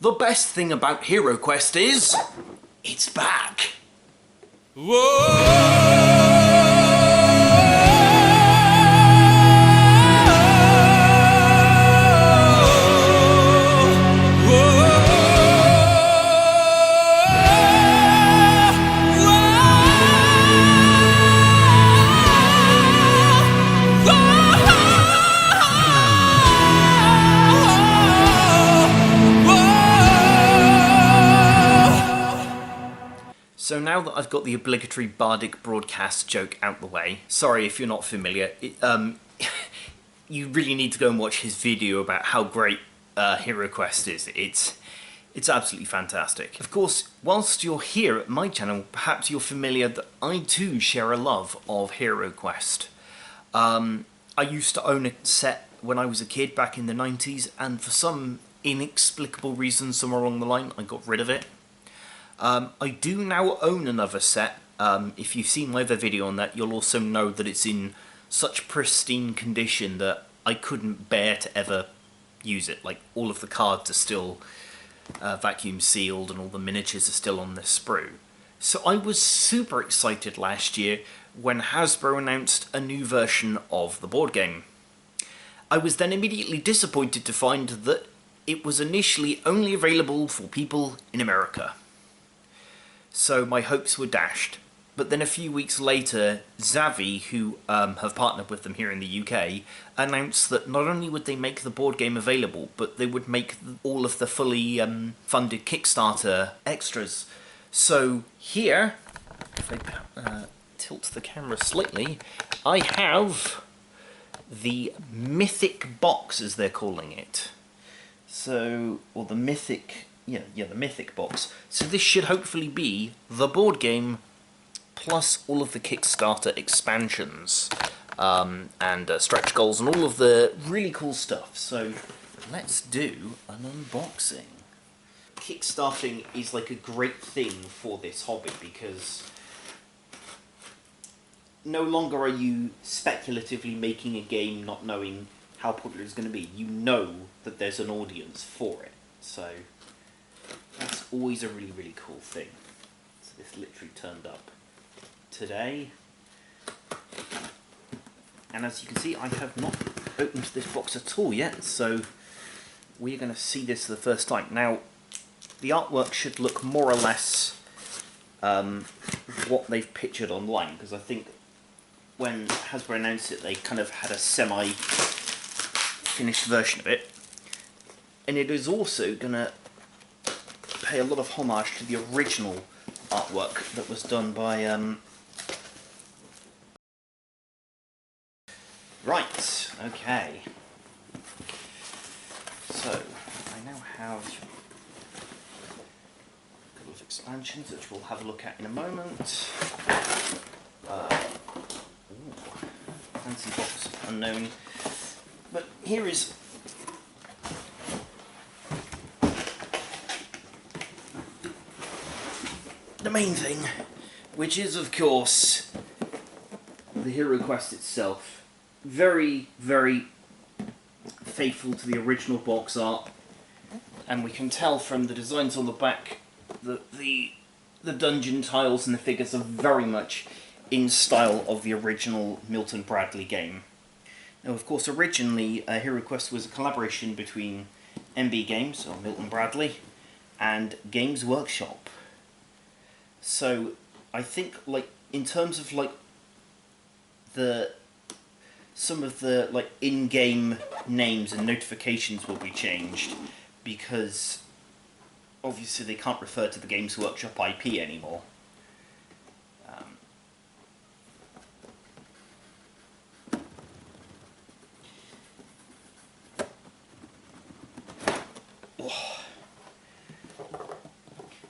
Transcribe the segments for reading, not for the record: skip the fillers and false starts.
The best thing about Heroquest is, it's back. So now that I've got the obligatory Bardic broadcast joke out the way, sorry if you're not familiar, you really need to go and watch his video about how great Heroquest is. It's absolutely fantastic. Of course, whilst you're here at my channel, perhaps you're familiar that I too share a love of Heroquest. I used to own a set when I was a kid back in the 90s, and for some inexplicable reason somewhere along the line I got rid of it. I do now own another set. If you've seen my other video on that, you'll also know that it's in such pristine condition that I couldn't bear to ever use it. Like, all of the cards are still vacuum sealed and all the miniatures are still on the sprue. So I was super excited last year when Hasbro announced a new version of the board game. I was then immediately disappointed to find that it was initially only available for people in America. So my hopes were dashed. But then a few weeks later, Zavvi, who have partnered with them here in the UK, announced that not only would they make the board game available, but they would make all of the fully funded Kickstarter extras. So here, if I tilt the camera slightly, I have the Mythic Box, as they're calling it. So, or the Mythic... Yeah, the Mythic Box. So this should hopefully be the board game plus all of the Kickstarter expansions and stretch goals and all of the really cool stuff. So let's do an unboxing. Kickstarting is like a great thing for this hobby because no longer are you speculatively making a game not knowing how popular it's going to be. You know that there's an audience for it. So that's always a really, really cool thing. So this literally turned up today. And as you can see, I have not opened this box at all yet, so we're going to see this for the first time. Now, the artwork should look more or less what they've pictured online, because I think when Hasbro announced it, they kind of had a semi-finished version of it. And it is also going to pay a lot of homage to the original artwork that was done by Right, okay. So I now have a couple of expansions which we'll have a look at in a moment. Fancy box, unknown. But here is the main thing, which is of course the Heroquest itself. Very, very faithful to the original box art, and we can tell from the designs on the back that the dungeon tiles and the figures are very much in style of the original Milton Bradley game. Now, of course, originally Heroquest was a collaboration between MB Games, or Milton Bradley, and Games Workshop. So I think, like, in terms of like some of the like in-game names and notifications will be changed, because obviously they can't refer to the Games Workshop IP anymore.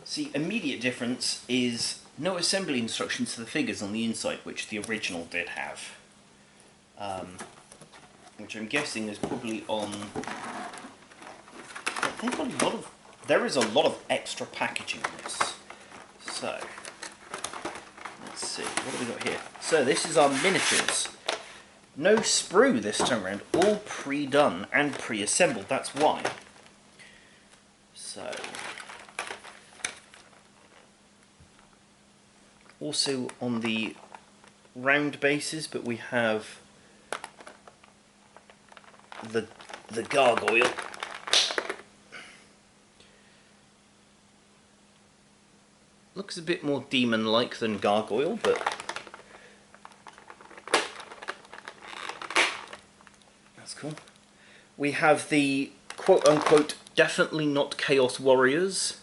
See, immediate difference is no assembly instructions for the figures on the inside, which the original did have. Which I'm guessing is probably on... They've got a lot of... There is a lot of extra packaging in this. So, let's see, what have we got here? So this is our miniatures. No sprue this time around, all pre-done and pre-assembled, that's why. So So, also on the round bases, but we have the gargoyle. Looks a bit more demon-like than gargoyle, but that's cool. We have the quote-unquote definitely not Chaos Warriors,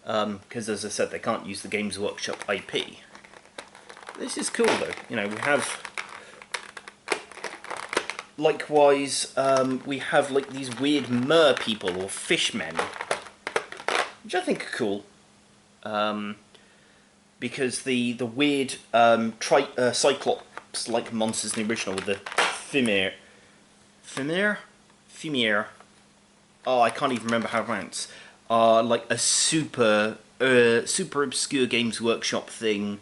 because as I said, they can't use the Games Workshop IP. This is cool though. You know, we have likewise we have like these weird mer people or fishmen, which I think are cool. Because the weird Cyclops-like monsters in the original, the Fimir. Oh, I can't even remember how to pronounce. Are like a super obscure Games Workshop thing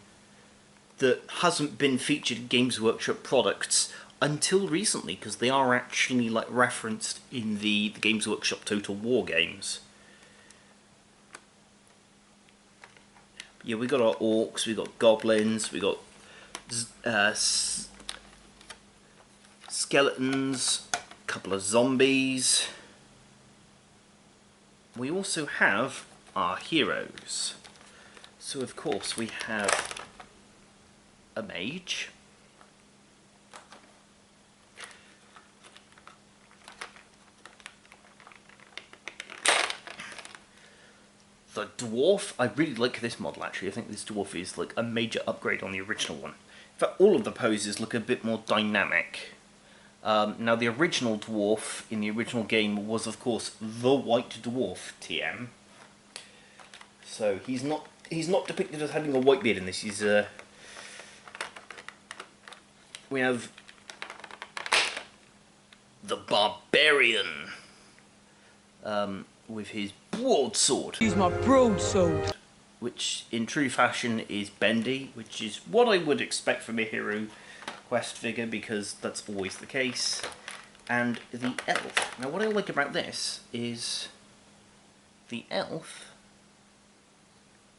that hasn't been featured in Games Workshop products until recently, because they are actually like referenced in the Games Workshop Total War games. Yeah, we got our orcs, we got goblins, we got skeletons, a couple of zombies. We also have our heroes. So of course we have a mage, the dwarf. I really like this model actually. I think this dwarf is like a major upgrade on the original one. In fact, all of the poses look a bit more dynamic. Now the original dwarf in the original game was of course the white dwarf TM. So he's not depicted as having a white beard in this. He's we have the barbarian with his broadsword. Use my broadsword. Which in true fashion is bendy, which is what I would expect from a Heroquest figure, because that's always the case. And the elf. Now what I like about this is the elf,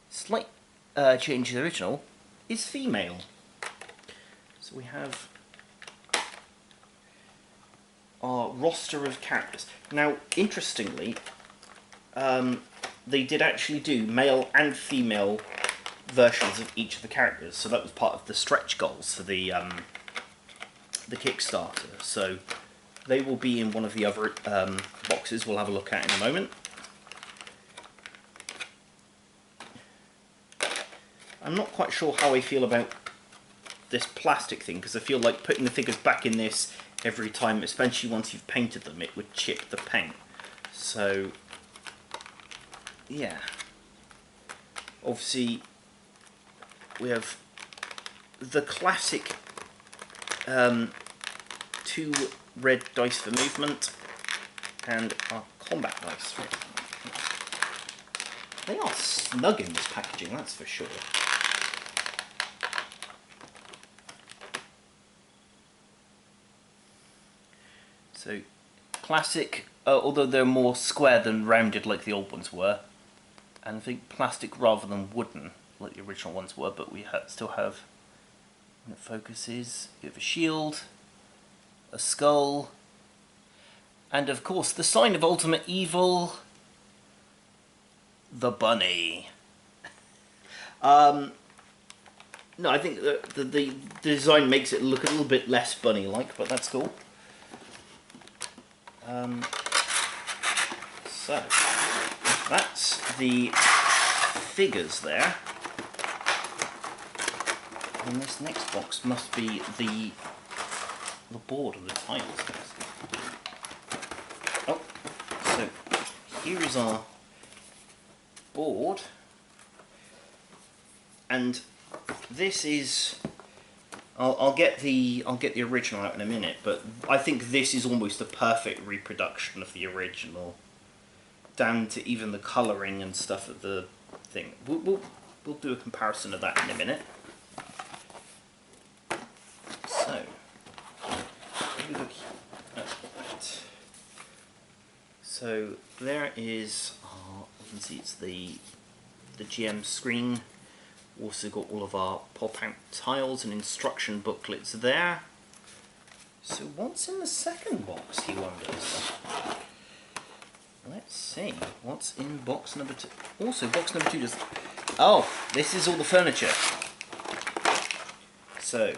slight change to the original, is female. So we have our roster of characters. Now, interestingly, they did actually do male and female versions of each of the characters, so that was part of the stretch goals for the Kickstarter. So they will be in one of the other boxes we'll have a look at in a moment. I'm not quite sure how I feel about this plastic thing, because I feel like putting the figures back in this every time, especially once you've painted them, it would chip the paint. So yeah, obviously we have the classic 2 red dice for movement and our combat dice. They are snug in this packaging, that's for sure. So, classic, although they're more square than rounded like the old ones were. And I think plastic rather than wooden like the original ones were, but we still have, when it focuses, you have a shield, a skull, and of course the sign of ultimate evil, the bunny. No, I think the design makes it look a little bit less bunny-like, but that's cool. So, that's the figures there. And this next box must be the board and the tiles. Oh, so here is our board, and this is. I'll get the original out in a minute, but I think this is almost a perfect reproduction of the original, down to even the colouring and stuff of the thing. We'll do a comparison of that in a minute. So, look at that. So there is our can see it's the GM screen. Also got all of our pop-out tiles and instruction booklets there. So what's in the second box, he wonders? Let's see, what's in box number 2? Also, box number 2 does... Oh, this is all the furniture. So,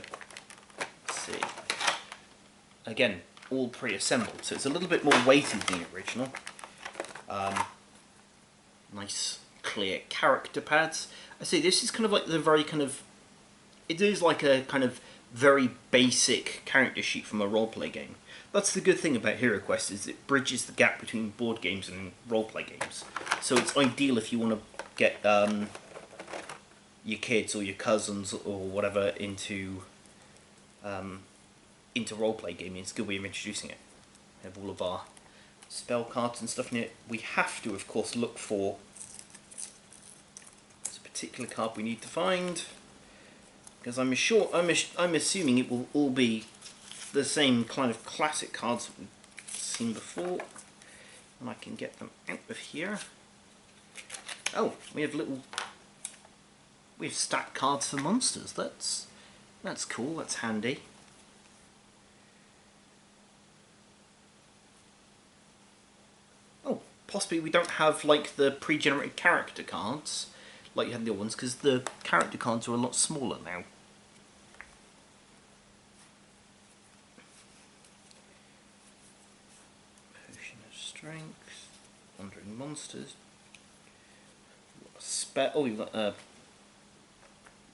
let's see. Again, all pre-assembled, so it's a little bit more weighty than the original. Nice, clear character pads. I see, this is kind of like the very kind of... It is like a kind of very basic character sheet from a roleplay game. That's the good thing about Heroquest, is it bridges the gap between board games and roleplay games. So it's ideal if you want to get your kids or your cousins or whatever into roleplay gaming. It's a good way of introducing it. We have all of our spell cards and stuff in it. We have to, of course, look for this particular card we need to find, because I'm assuming it will all be the same kind of classic cards that we've seen before. And I can get them out of here. Oh, we have stacked cards for monsters. That's cool. That's handy. Oh, possibly we don't have like the pre-generated character cards like you had in the other ones, because the character cards are a lot smaller now. Potion of Strength, Wandering Monsters. Oh, we've got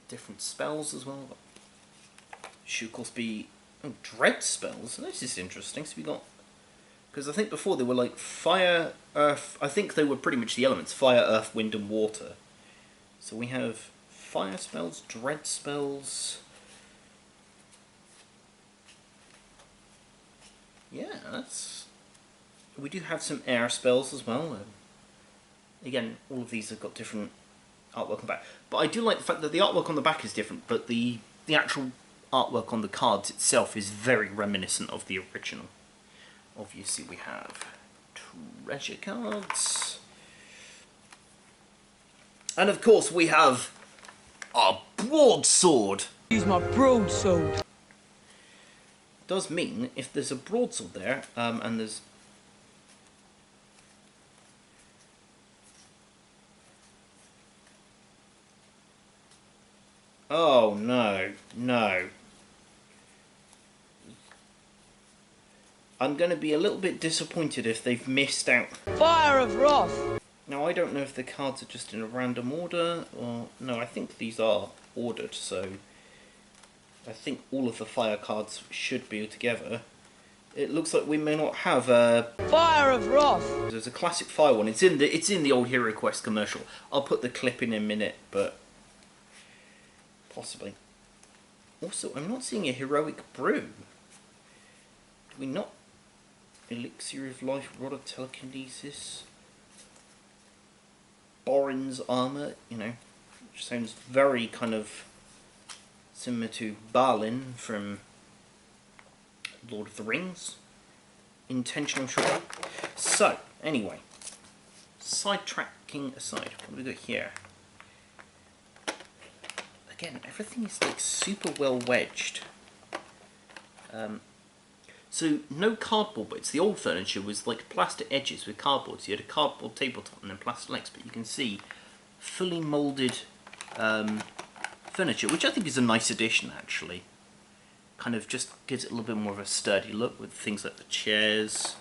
different spells as well. Should of course be dread spells. This is interesting. So we got, because I think before they were like fire, earth. I think they were pretty much the elements: fire, earth, wind, and water. So we have fire spells, dread spells. Yeah, that's. We do have some air spells as well. Again, all of these have got different artwork on the back. But I do like the fact that the artwork on the back is different, but the actual artwork on the cards itself is very reminiscent of the original. Obviously we have treasure cards. And of course we have our broadsword. Use my broadsword. Does mean if there's a broadsword there, and there's... Oh no, no. I'm going to be a little bit disappointed if they've missed out. Fire of Wrath! Now I don't know if the cards are just in a random order, or... No, I think these are ordered, so... I think all of the fire cards should be together. It looks like we may not have a... Fire of Wrath! There's a classic fire one. It's in the old Heroquest commercial. I'll put the clip in a minute, but... Possibly. Also, I'm not seeing a heroic brew. Do we not? Elixir of Life, Rod of Telekinesis, Borin's Armour, you know, which sounds very kind of similar to Balin from Lord of the Rings. Intentional, sure. So, anyway, sidetracking aside, what do we got here? Again, everything is like super well wedged. So no cardboard, but it's the old furniture was like plastic edges with cardboard. So you had a cardboard tabletop and then plastic legs, but you can see fully moulded furniture, which I think is a nice addition actually. Kind of just gives it a little bit more of a sturdy look with things like the chairs.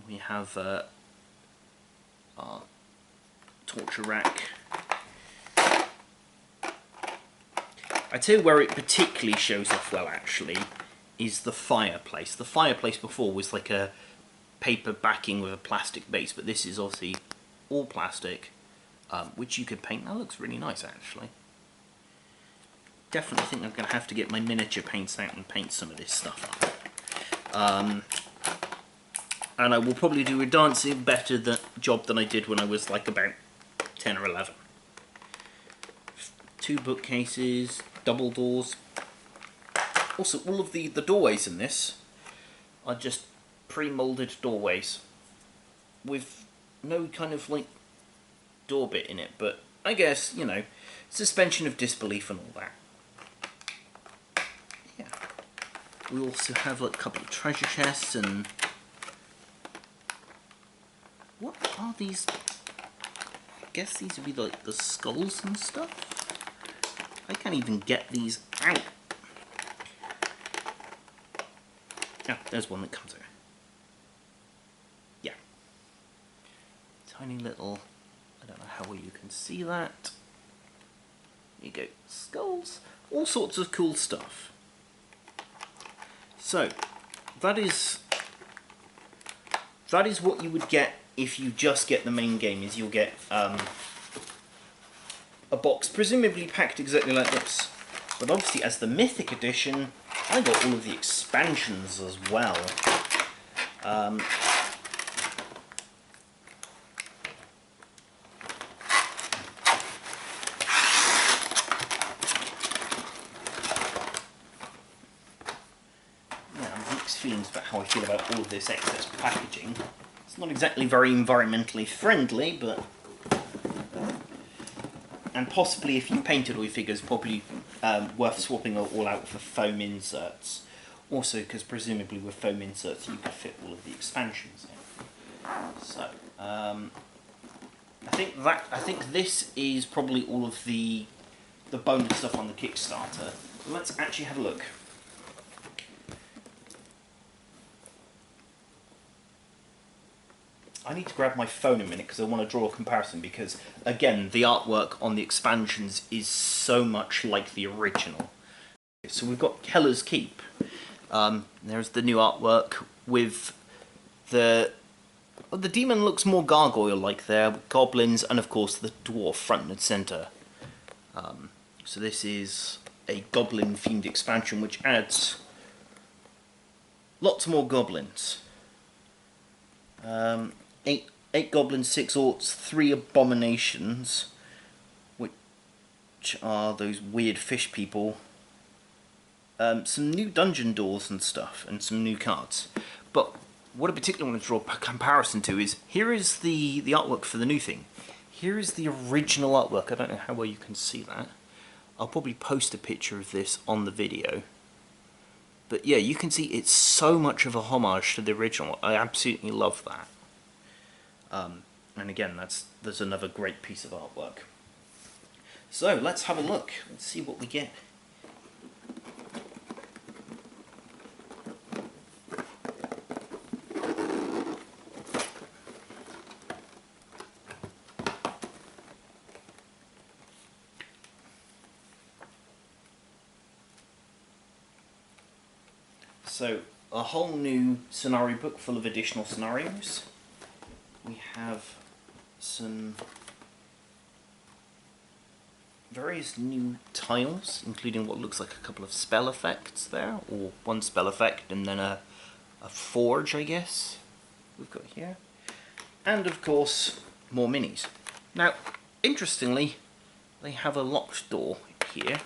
We have our torture rack. I tell you where it particularly shows off well actually is the fireplace. The fireplace before was like a paper backing with a plastic base, but this is obviously all plastic, which you can paint. That looks really nice actually. Definitely think I'm going to have to get my miniature paints out and paint some of this stuff up. And I will probably do a dancing better job than I did when I was like about 10 or 11. 2 bookcases, double doors. Also, all of the doorways in this are just pre-molded doorways with no kind of like door bit in it, but I guess, you know, suspension of disbelief and all that. Yeah. We also have like a couple of treasure chests and... What are these? I guess these would be like the skulls and stuff. I can't even get these out. Oh, there's one that comes out. Yeah. Tiny little... I don't know how well you can see that. There you go. Skulls. All sorts of cool stuff. So, that is what you would get if you just get the main game, is you'll get a box presumably packed exactly like this. But obviously as the Mythic Edition, I got all of the expansions as well. Mixed feelings about how I feel about all of this excess packaging. It's not exactly very environmentally friendly, but... and possibly if you painted all your figures, probably worth swapping all out for foam inserts. Also, because presumably with foam inserts you could fit all of the expansions in. So, I think this is probably all of the bonus stuff on the Kickstarter. Let's actually have a look. I need to grab my phone in a minute because I want to draw a comparison, because again the artwork on the expansions is so much like the original. So we've got Keller's Keep. There's the new artwork with the demon looks more gargoyle-like there, with goblins, and of course the dwarf front and centre. So this is a goblin-themed expansion which adds lots more goblins. 8 goblins, 6 orcs, 3 abominations, which are those weird fish people. Some new dungeon doors and stuff, and some new cards. But what I particularly want to draw a comparison to is, here is the artwork for the new thing. Here is the original artwork. I don't know how well you can see that. I'll probably post a picture of this on the video. But yeah, you can see it's so much of a homage to the original. I absolutely love that. And again, there's another great piece of artwork. So let's have a look. Let's see what we get. So, a whole new scenario book full of additional scenarios. We have some various new tiles, including what looks like a couple of spell effects there, or one spell effect and then a forge, I guess, we've got here. And of course, more minis. Now, interestingly, they have a locked door here.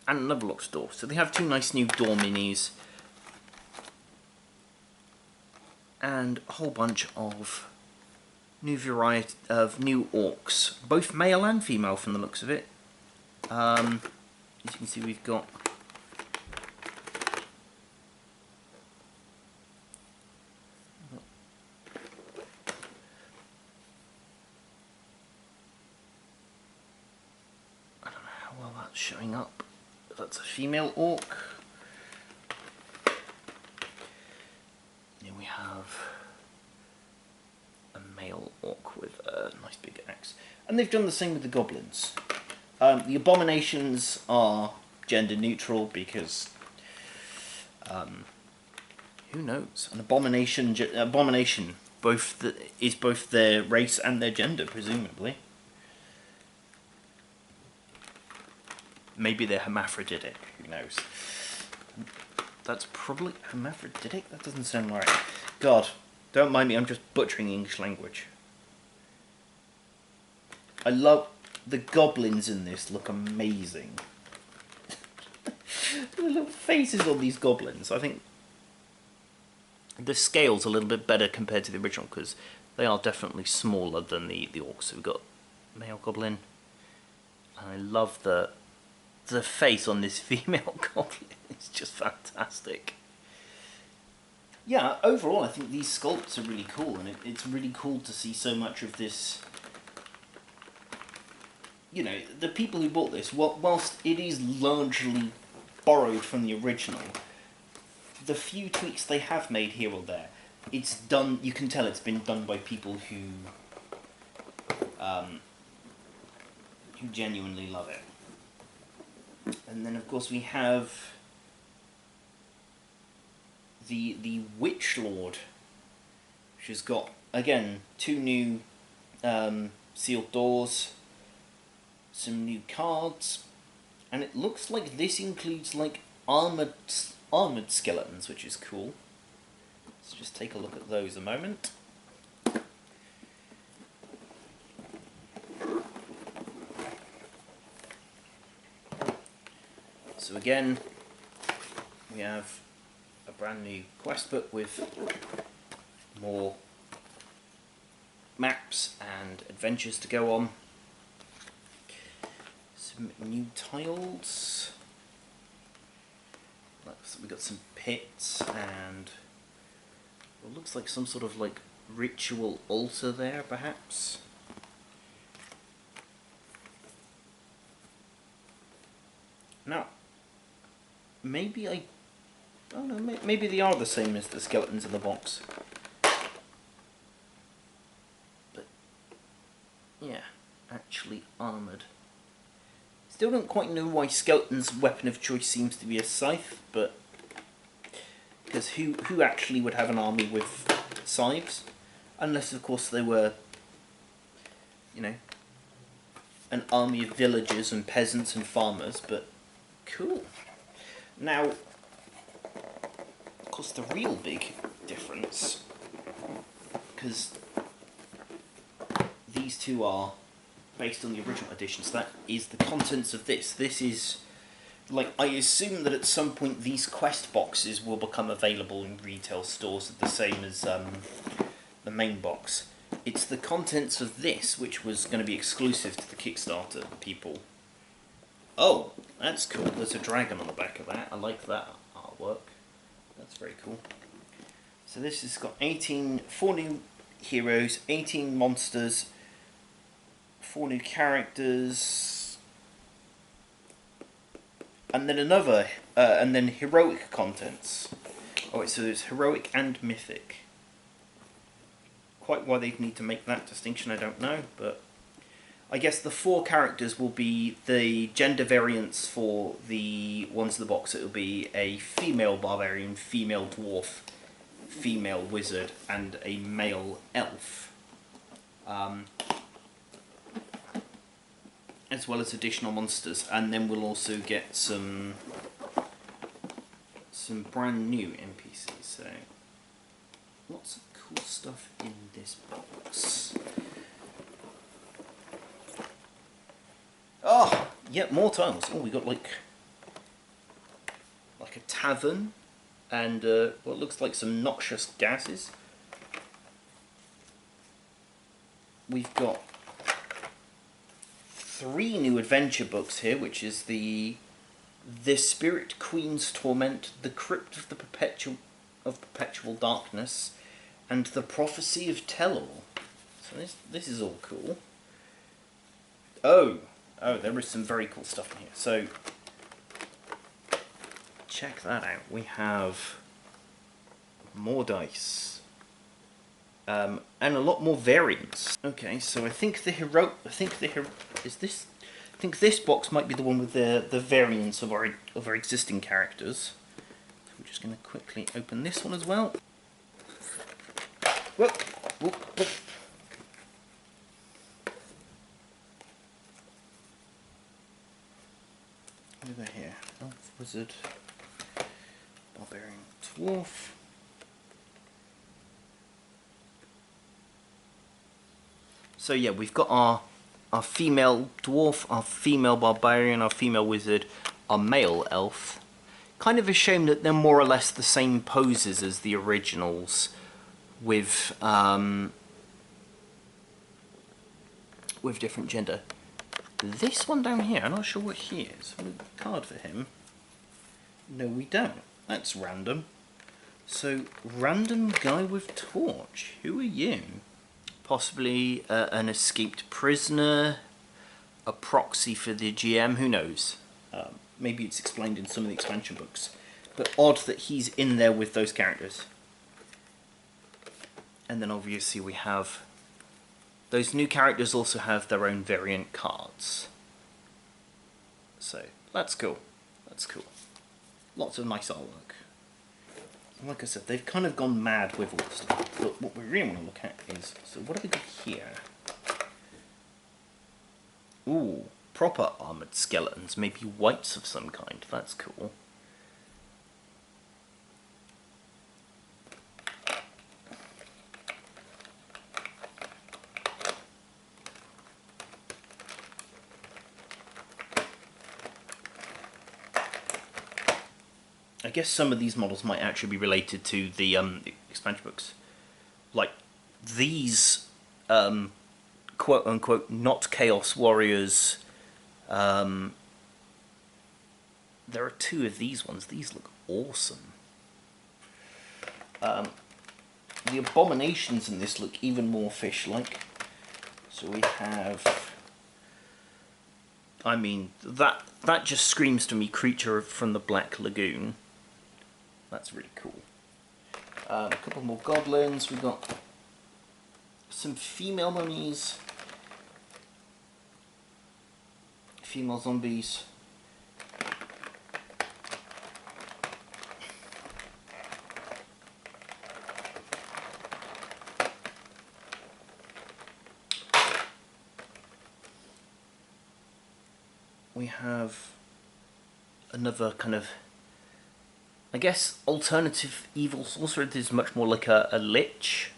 And another locked door. So they have 2 nice new door minis. And a whole bunch of new variety of new orcs. Both male and female from the looks of it. As you can see, we've got I don't know how well that's showing up. That's a female orc. Then we have a male orc with a nice big axe. And they've done the same with the goblins. The abominations are gender neutral because who knows? An abomination is both their race and their gender, presumably. Maybe they're hermaphroditic, who knows? That's probably hermaphroditic? That doesn't sound right. God, don't mind me, I'm just butchering the English language. I love... the goblins in this look amazing. The little faces on these goblins. I think the scale's a little bit better compared to the original because they are definitely smaller than the orcs. So we've got male goblin. And I love the face on this female goblin. It's just fantastic. Yeah, overall I think these sculpts are really cool, and it's really cool to see so much of this. You know, the people who bought this, whilst it is largely borrowed from the original, the few tweaks they have made here or there, it's done. You can tell it's been done by people who genuinely love it. And then, of course, we have the Witch Lord, which has got again 2 new sealed doors, some new cards, and it looks like this includes like armored skeletons, which is cool. Let's just take a look at those a moment. So again, we have a brand new quest book with more maps and adventures to go on. Some new tiles. We got some pits and what looks like some sort of like ritual altar there, perhaps. Now, maybe I don't know. Maybe they are the same as the skeletons in the box. But yeah, actually armoured. Still don't quite know why Skeleton's weapon of choice seems to be a scythe, but because who actually would have an army with scythes? Unless, of course, they were, you know, an army of villagers and peasants and farmers, but cool. Now, of course, the real big difference, because these two are based on the original editions, that is the contents of this. This is, like, I assume that at some point these quest boxes will become available in retail stores the same as the main box. It's the contents of this which was going to be exclusive to the Kickstarter people. Oh, that's cool. There's a dragon on the back of that. I like that artwork. That's very cool. So this has got 4 new heroes, 18 monsters, 4 new characters, and then another, and then heroic contents. Oh wait, so there's heroic and mythic. Quite why they'd need to make that distinction, I don't know, but I guess the 4 characters will be the gender variants for the ones in the box. It will be a female barbarian, female dwarf, female wizard, and a male elf. As well as additional monsters, and then we'll also get some brand new NPCs. So lots of cool stuff in this box. Oh, yeah, more tiles. Oh, we got like a tavern and what looks like some noxious gases. We've got 3 new adventure books here, which is the Spirit Queen's Torment, the Crypt of the Perpetual Darkness, and the Prophecy of Tell-All. So this is all cool. Oh, there is some very cool stuff in here. So check that out. We have more dice. And a lot more variants. Okay, so I think this box might be the one with the variants of our existing characters. So we're just going to quickly open this one as well. Whoop, whoop, whoop. Over here, elf, wizard, barbarian, dwarf. So yeah, we've got our female dwarf, our female barbarian, our female wizard, our male elf, Kind of a shame that they're more or less the same poses as the originals, with different gender. This one down here, I'm not sure what he is. We have a card for him. No, we don't. That's random. So, random guy with torch. Who are you? Possibly an escaped prisoner, a proxy for the GM, who knows? Maybe it's explained in some of the expansion books. But odd that he's in there with those characters. And then obviously we have... Those new characters also have their own variant cards. So, that's cool. That's cool. Lots of nice artwork. Like I said, they've kind of gone mad with all this stuff. But what we really want to look at is... So what have we got here? Ooh, proper armoured skeletons. Maybe whites of some kind. That's cool. I guess some of these models might actually be related to the expansion books. Like these quote-unquote not Chaos Warriors. There are two of these ones. These look awesome. The abominations in this look even more fish-like. So we have... I mean, that just screams to me creature from the Black Lagoon. That's really cool. A couple more goblins. We've got some female mummies. Female zombies. We have another kind of, I guess, alternative evil sorcerer. This is much more like a lich.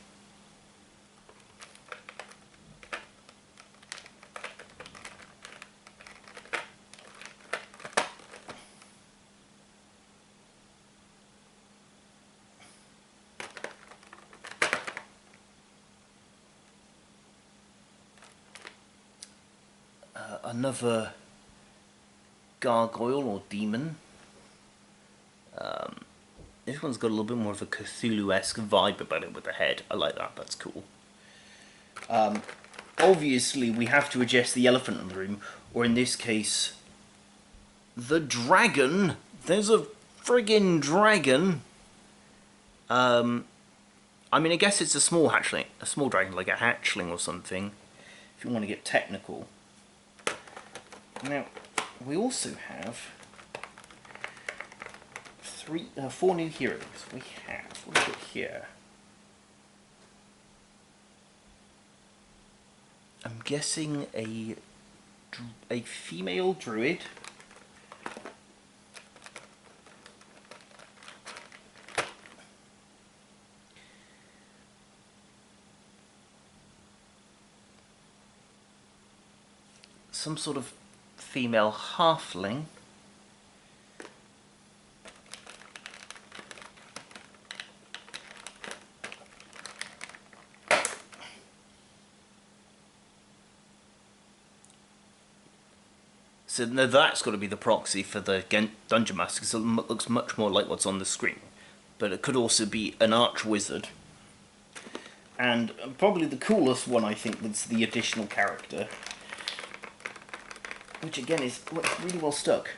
Another gargoyle or demon. This one's got a little bit more of a Cthulhu-esque vibe about it with the head. I like that, that's cool. Obviously we have to adjust the elephant in the room, or in this case, the dragon. There's a friggin' dragon. I mean, I guess it's a small hatchling, a small dragon, like a hatchling or something, if you want to get technical. Now, we also have four new heroes. We have, what have we got here? I'm guessing a female druid. Some sort of female halfling. So now that's got to be the proxy for the Dungeon Master, because it looks much more like what's on the screen. But it could also be an arch-wizard. And probably the coolest one, I think, that's the additional character. Which again is really well stuck.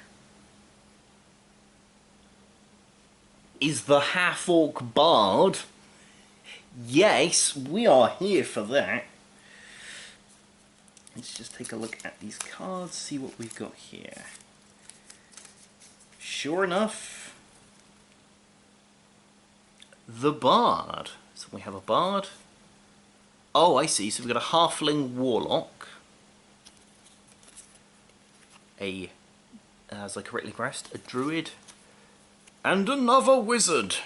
Is the half-orc bard. Yes, we are here for that. Let's just take a look at these cards, see what we've got here. Sure enough, the bard. So we have a bard. Oh, I see. So we've got a halfling warlock. As I correctly guessed, a druid, and another wizard.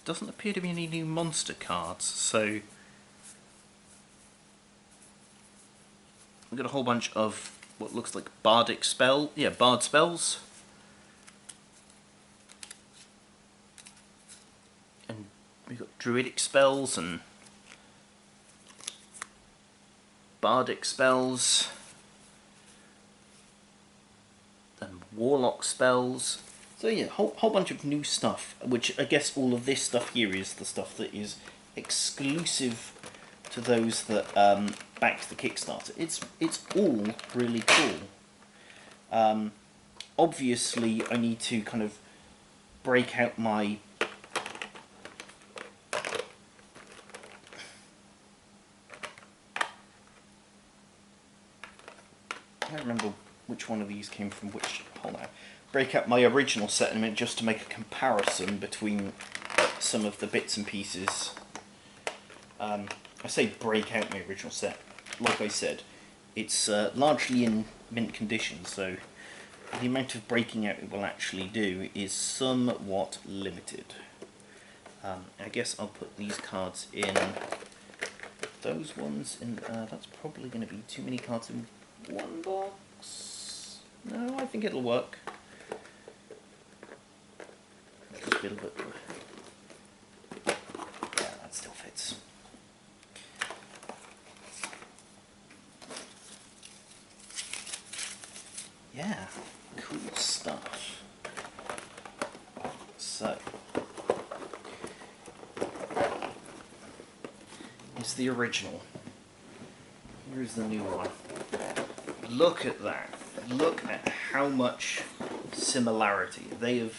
Doesn't appear to be any new monster cards, so we've got a whole bunch of what looks like bardic spell. Yeah, bard spells. And we've got druidic spells and bardic spells. And warlock spells. So yeah, whole bunch of new stuff, which I guess all of this stuff here is the stuff that is exclusive to those that backed the Kickstarter. It's all really cool. Obviously, I need to kind of break out my I can't remember which one of these came from which. Hold on. Break out my original set in a minute just to make a comparison between some of the bits and pieces. I say break out my original set. Like I said, it's largely in mint condition, so the amount of breaking out it will actually do is somewhat limited. I guess I'll put these cards in those ones in. That's probably going to be too many cards in one box. No, I think it'll work. Just a little bit. Yeah, that still fits. Yeah, cool stuff. So, it's the original. Here's the new one. Look at that. Look at how much similarity. They've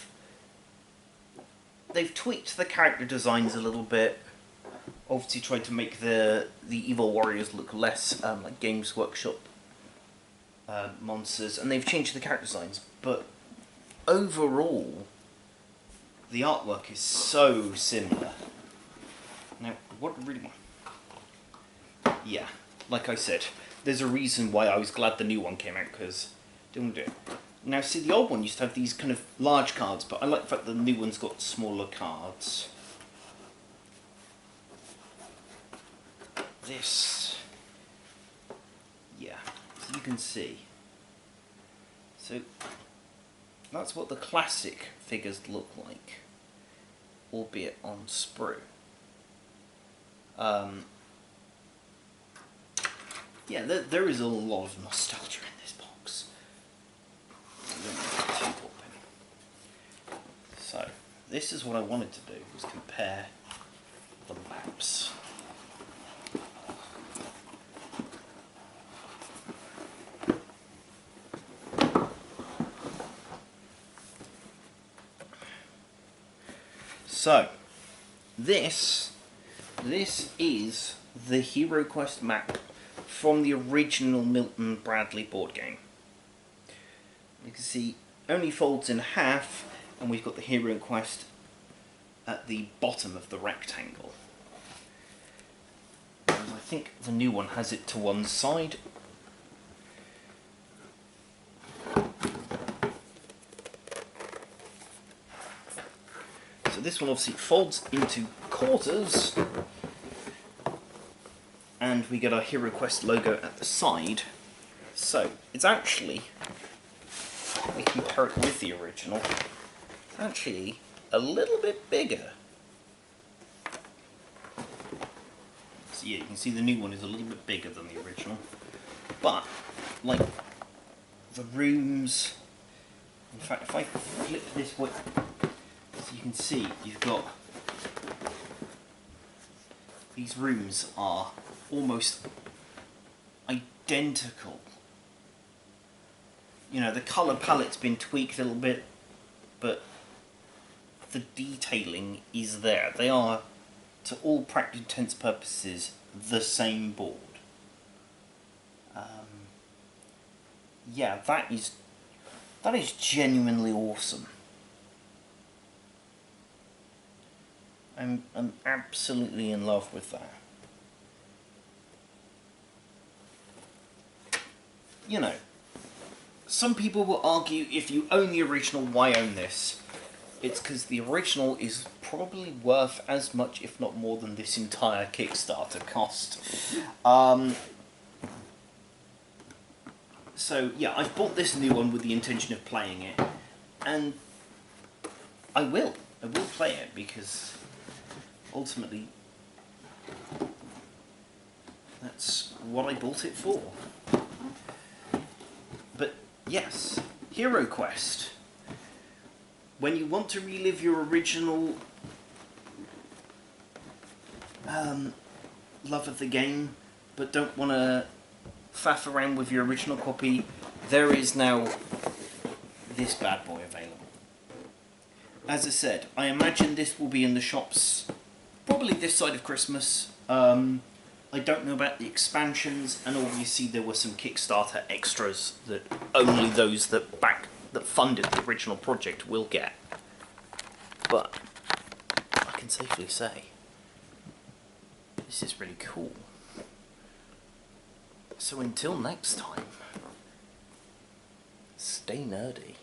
tweaked the character designs a little bit. Obviously tried to make the evil warriors look less like Games Workshop monsters, and they've changed the character designs. But overall, the artwork is so similar. Now, what really... Yeah, like I said, there's a reason why I was glad the new one came out, because it didn't do it. Now, see, the old one used to have these kind of large cards, but I like the fact the new one's got smaller cards. This... Yeah, so you can see. So, that's what the classic figures look like, albeit on sprue. Yeah, there is a lot of nostalgia in this box. So, this is what I wanted to do, was compare the maps. So, this is the Heroquest map from the original Milton Bradley board game. You can see only folds in half, and we've got the Heroquest at the bottom of the rectangle. And I think the new one has it to one side. So this one obviously folds into quarters, and we get our Heroquest logo at the side. So it's actually, let me compare it with the original, it's actually a little bit bigger. So yeah, you can see the new one is a little bit bigger than the original, but like the rooms, in fact if I flip this way, so you can see you've got, these rooms are almost identical. You know, the colour palette's been tweaked a little bit, but the detailing is there. They are, to all practical intents and purposes, the same board. Yeah, that is genuinely awesome. I'm absolutely in love with that. You know, some people will argue if you own the original, why own this? It's because the original is probably worth as much, if not more, than this entire Kickstarter cost. So yeah, I've bought this new one with the intention of playing it, and I will play it, because ultimately that's what I bought it for. But yes, Heroquest. When you want to relive your original love of the game, but don't want to faff around with your original copy, there is now this bad boy available. As I said, I imagine this will be in the shops probably this side of Christmas. I don't know about the expansions, and obviously there were some Kickstarter extras that only those that funded the original project will get. But I can safely say this is really cool. So until next time, stay nerdy.